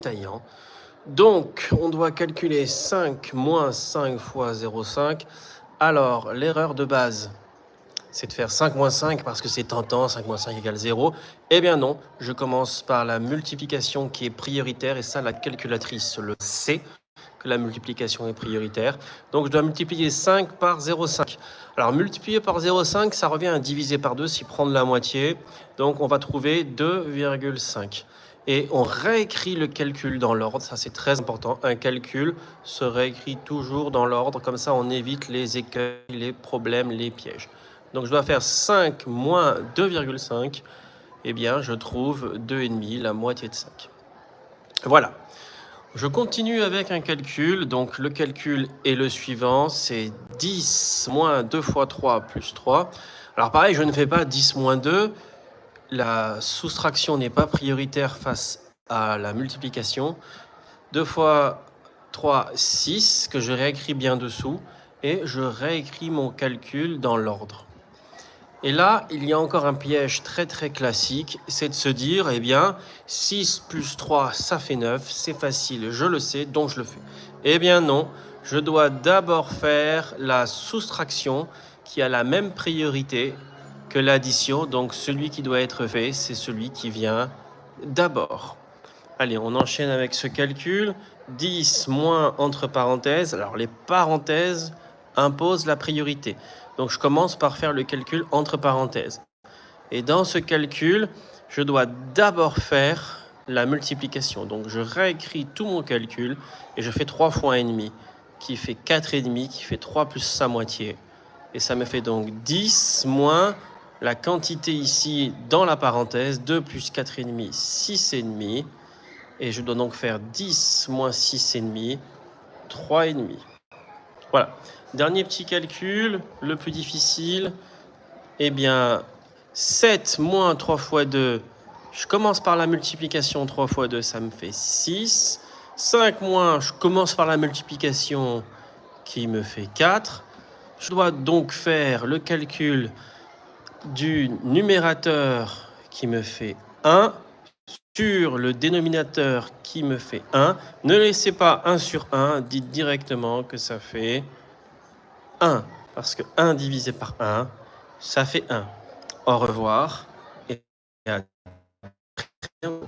détaillant. Donc, on doit calculer 5 moins 5 fois 0,5. Alors, l'erreur de base, c'est de faire 5 moins 5 parce que c'est tentant, 5 moins 5 égale 0. Eh bien non, je commence par la multiplication qui est prioritaire et ça, la calculatrice le sait que la multiplication est prioritaire. Donc, je dois multiplier 5 par 0,5. Alors, multiplier par 0,5, ça revient à diviser par 2, si prendre la moitié. Donc, on va trouver 2,5. Et on réécrit le calcul dans l'ordre, ça c'est très important. Un calcul se réécrit toujours dans l'ordre, comme ça on évite les écueils, les problèmes, les pièges. Donc je dois faire 5 moins 2,5, eh bien je trouve 2,5, la moitié de 5. Voilà. Je continue avec un calcul, donc le calcul est le suivant, c'est 10 moins 2 fois 3 plus 3. Alors pareil, je ne fais pas 10 moins 2, la soustraction n'est pas prioritaire face à la multiplication. 2 fois 3, 6, que je réécris bien dessous, et je réécris mon calcul dans l'ordre. Et là, il y a encore un piège très très classique, c'est de se dire, eh bien, 6 plus 3, ça fait 9, c'est facile, je le sais, donc je le fais. Eh bien non, je dois d'abord faire la soustraction qui a la même priorité que l'addition, donc celui qui doit être fait, c'est celui qui vient d'abord. Allez, on enchaîne avec ce calcul. 10 moins entre parenthèses. Alors, les parenthèses imposent la priorité. Donc, je commence par faire le calcul entre parenthèses. Et dans ce calcul, je dois d'abord faire la multiplication. Donc, je réécris tout mon calcul et je fais 3 fois 1,5, qui fait 4,5, qui fait 3 plus sa moitié. Et ça me fait donc 10 moins la quantité ici dans la parenthèse, 2 plus 4,5, 6,5. Et je dois donc faire 10 moins 6,5, 3,5. Voilà. Dernier petit calcul, le plus difficile. Eh bien, 7 moins 3 fois 2, je commence par la multiplication, 3 fois 2, ça me fait 6. 5 moins, je commence par la multiplication qui me fait 4. Je dois donc faire le calcul du numérateur qui me fait 1 sur le dénominateur qui me fait 1. Ne laissez pas 1 sur 1, dites directement que ça fait 1, parce que 1 divisé par 1, ça fait 1. Au revoir et à bientôt.